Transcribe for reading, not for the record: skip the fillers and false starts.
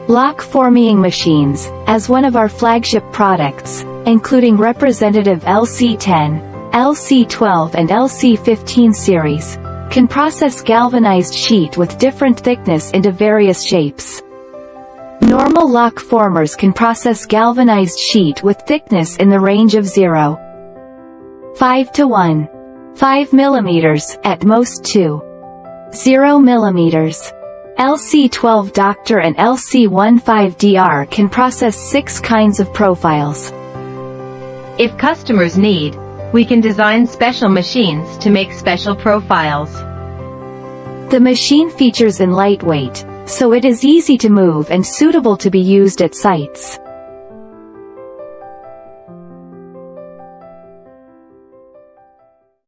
Lock forming machines, as one of our flagship products, including representative LC10, LC12 and LC15 series, can process galvanized sheet with different thickness into various shapes. Normal lock formers can process galvanized sheet with thickness in the range of 0.5 to 1.5 mm, at most 2.0 mm. LC12 Doctor and LC15DR can process 6 kinds of profiles. If customers need, we can design special machines to make special profiles. The machine features in lightweight, so it is easy to move and suitable to be used at sites.